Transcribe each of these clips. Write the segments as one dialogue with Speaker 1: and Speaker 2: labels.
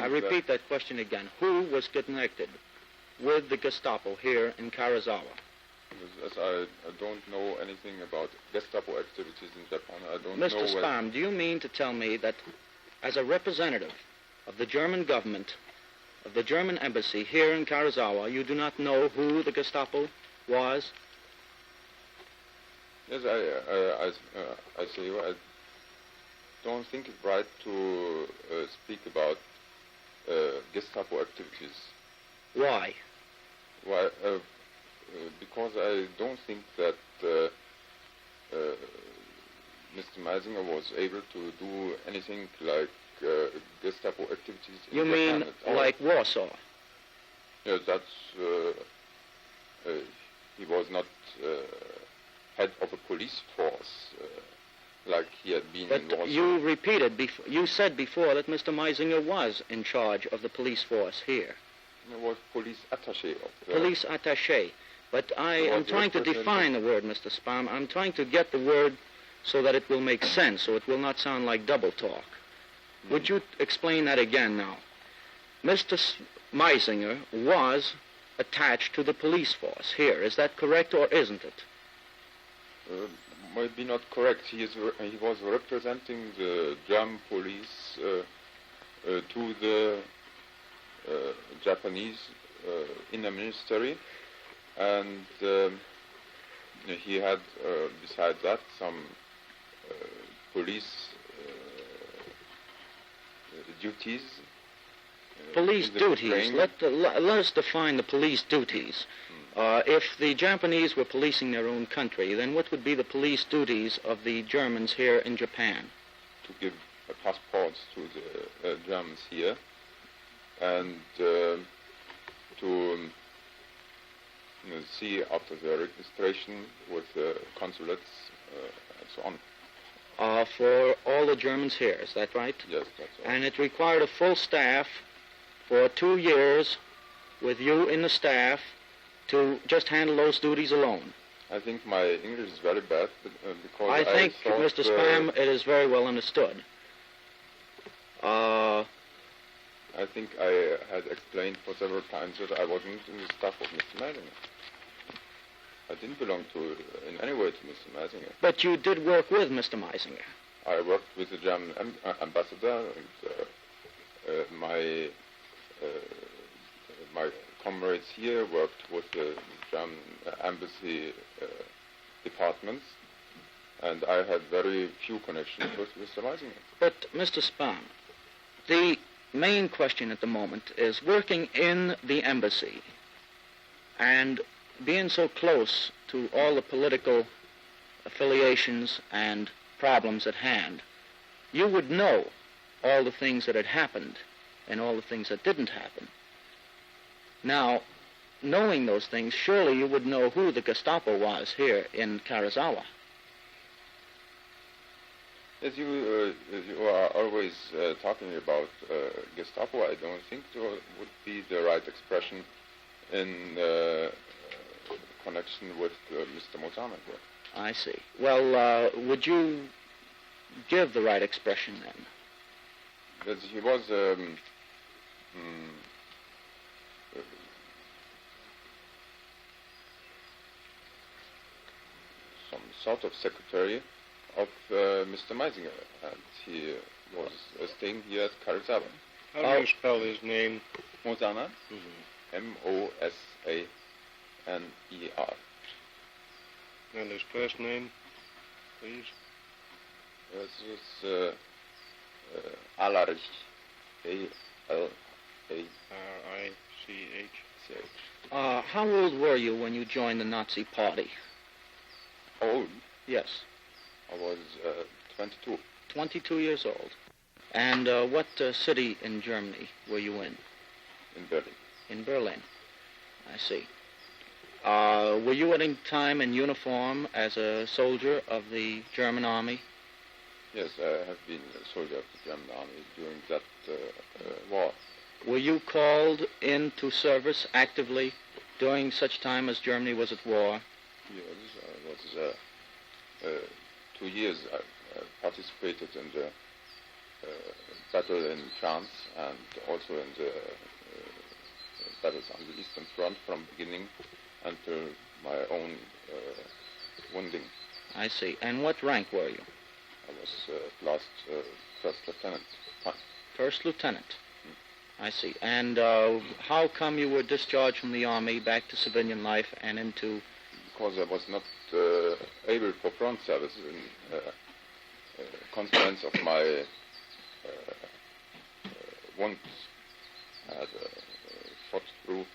Speaker 1: I repeat that question again. Who was connected with the Gestapo here in Karuizawa?
Speaker 2: As I don't know anything about Gestapo activities in Japan, I don't know...
Speaker 1: Mr. Spahn, do you mean to tell me that as a representative of the German government, of the German embassy here in Karuizawa, you do not know who the Gestapo was?
Speaker 2: Yes, I say I don't think it's right to speak about Gestapo activities.
Speaker 1: Why?
Speaker 2: Why? Because I don't think that Mr. Meisinger was able to do anything like Gestapo activities in
Speaker 1: You
Speaker 2: Japan
Speaker 1: mean
Speaker 2: at all.
Speaker 1: like Warsaw?
Speaker 2: Yes, he was not head of a police force like he had been in Warsaw.
Speaker 1: But you said before that Mr. Meisinger was in charge of the police force here.
Speaker 2: He was police attaché of the...
Speaker 1: Police attaché. But I am trying to define the word, Mr. Spahn. I'm trying to get the word so that it will make sense, so it will not sound like double talk. Would you explain that again now? Mr. Meisinger was attached to the police force here. Is that correct or isn't it?
Speaker 2: Might be not correct. He was representing the German police to the Japanese inner ministry, and he had, besides that, some police duties.
Speaker 1: Police duties. Let us define the police duties. If the Japanese were policing their own country, then what would be the police duties of the Germans here in Japan?
Speaker 2: To give passports to the Germans here, and to see after the registration with the consulates and so on.
Speaker 1: For all the Germans here, is that right?
Speaker 2: Yes, that's right.
Speaker 1: And it required a full staff for 2 years with you in the staff to just handle those duties alone.
Speaker 2: I think my English is very bad because
Speaker 1: I think,
Speaker 2: thought,
Speaker 1: Mr. Spahn, it is very well understood.
Speaker 2: I think I had explained for several times that I wasn't in the staff of Mr. Meisinger. I didn't belong in any way to Mr. Meisinger.
Speaker 1: But you did work with Mr. Meisinger.
Speaker 2: I worked with the German ambassador, and my comrades here worked with the German embassy departments, and I had very few connections with Mr. Meisinger.
Speaker 1: But, Mr. Spahn, the main question at the moment is working in the embassy and being so close to all the political affiliations and problems at hand. You would know all the things that had happened and all the things that didn't happen. Now, knowing those things, surely you would know who the Gestapo was here in Karuizawa.
Speaker 2: As you are always talking about Gestapo, I don't think it would be the right expression in connection with Mr. Mozambique.
Speaker 1: I see. Well, would you give the right expression then?
Speaker 2: That he was some sort of secretary of Mr. Meisinger, and he was staying here at Karuizawa.
Speaker 3: How do you spell his name?
Speaker 2: Mozana, M-O-S-A-N-E-R.
Speaker 3: And his first name, please?
Speaker 2: This is Alarich, A-L-A-R-I-C-H.
Speaker 3: R-I-C-H.
Speaker 1: How old were you when you joined the Nazi Party?
Speaker 2: Old?
Speaker 1: Yes.
Speaker 2: I was 22.
Speaker 1: 22 years old. And what city in Germany were you in?
Speaker 2: In Berlin.
Speaker 1: In Berlin. I see. Were you at any time in uniform as a soldier of the German army?
Speaker 2: Yes, I have been a soldier of the German army during that war.
Speaker 1: Were you called into service actively during such time as Germany was at war?
Speaker 2: Yes, I was 2 years. I participated in the battle in France and also in the battles on the Eastern Front from beginning until my own wounding.
Speaker 1: I see. And what rank were you?
Speaker 2: I was last first lieutenant.
Speaker 1: First lieutenant. I see. And how come you were discharged from the army back to civilian life and into...
Speaker 2: Because I was not able for front service in consequence of my wounds. I had shot through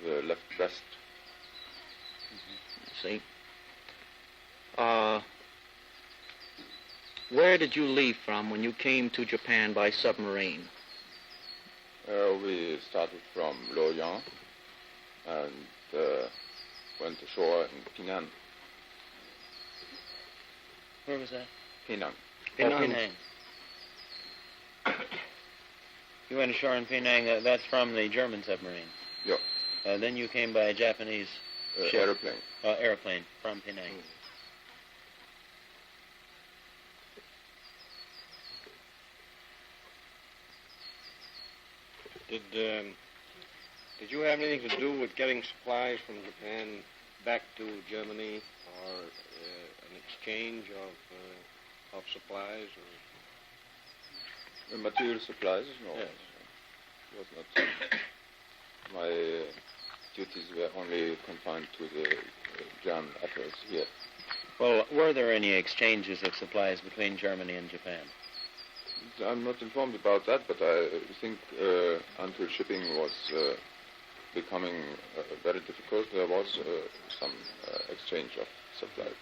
Speaker 2: the left breast.
Speaker 1: See. Where did you leave from when you came to Japan by submarine?
Speaker 2: We started from Lorient and went ashore in Penang.
Speaker 4: Where was that?
Speaker 2: Penang.
Speaker 4: Penang. You went ashore in Penang. That's from the German submarine.
Speaker 2: Yeah.
Speaker 4: Then you came by a Japanese ship.
Speaker 2: Airplane.
Speaker 4: Airplane from Penang.
Speaker 3: Did you have anything to do with getting supplies from Japan back to Germany, or an exchange of supplies? Or?
Speaker 2: Material supplies? No.
Speaker 3: Yes.
Speaker 2: It was not. My duties were only confined to the German affairs here.
Speaker 4: Well, were there any exchanges of supplies between Germany and Japan?
Speaker 2: I'm not informed about that, but I think until shipping was becoming very difficult, there was some exchange of supplies.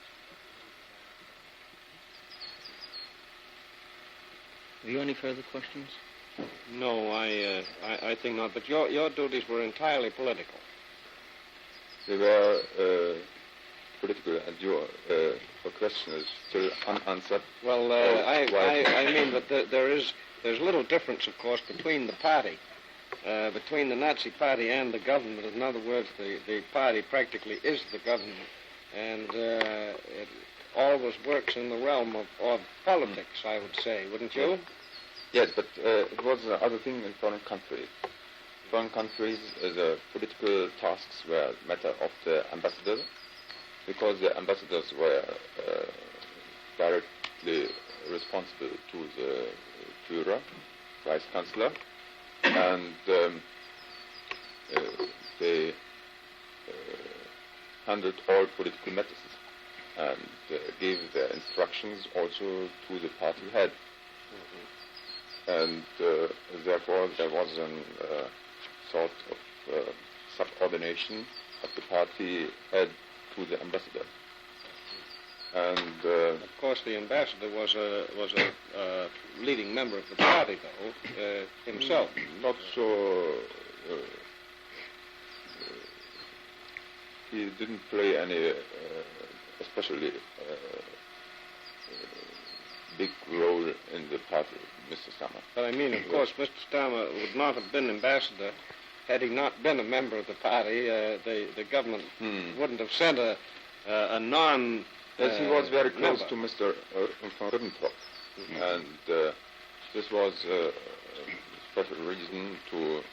Speaker 1: Have you any further questions?
Speaker 3: No, I think not. But your duties were entirely political.
Speaker 2: They were political, and your question is still unanswered.
Speaker 3: Well, I mean that there's little difference, of course, between the party, between the Nazi party and the government. In other words, the party practically is the government, and it always works in the realm of politics, I would say, wouldn't you?
Speaker 2: Yes, but it was another thing in foreign countries. Foreign countries, the political tasks were matter of the ambassador, because the ambassadors were directly responsible to the Führer, Vice Chancellor, and they handled all political matters and gave their instructions also to the party head. And therefore there was a sort of subordination of the party head to the ambassador. And
Speaker 3: of course, the ambassador was a leading member of the party, though, himself.
Speaker 2: Not so. He didn't play any especially big role in the party, Mr. Stammer.
Speaker 3: But I mean, of course, Mr. Stammer would not have been ambassador had he not been a member of the party. The government wouldn't have sent a non.
Speaker 2: Yes, he was very close
Speaker 3: member.
Speaker 2: to Mr. von Ribbentrop, and this was a special reason to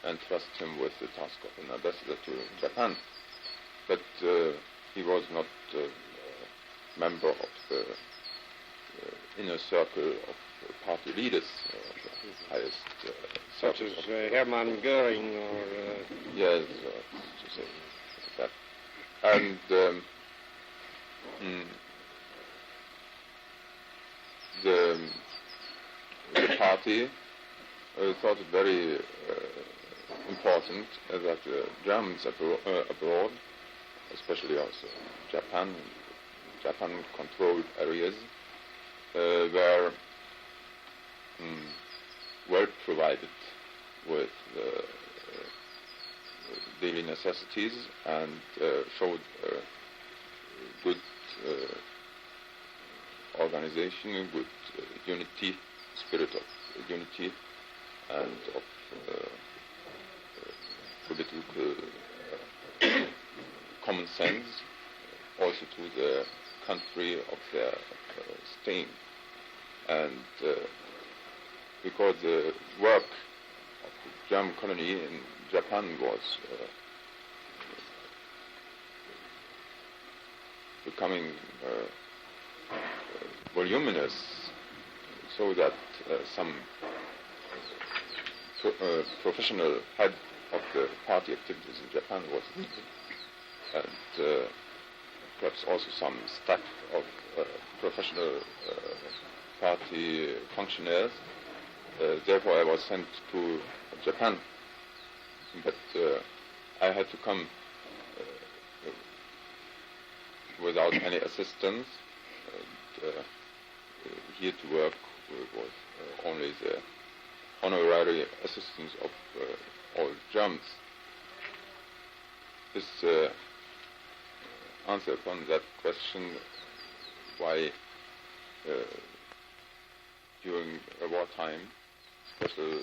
Speaker 2: entrust him with the task of an ambassador to Japan. But he was not a member of the inner circle of party leaders, the highest
Speaker 3: Such as Hermann Goering or...
Speaker 2: Yes, to say that. And the party thought it very important that Germans abroad, especially also Japan-controlled areas, were well provided with daily necessities and showed good organization, a good unity, spirit of unity and of political common sense also to the country of their staying. And because the work of the German colony in Japan was becoming voluminous, so that some professional head of the party activities in Japan was needed, and perhaps also some staff of professional party functionaries. Therefore, I was sent to Japan, but I had to come without any assistance. And, here to work was only the honorary assistance of all Germans. This answer upon that question, why during a wartime special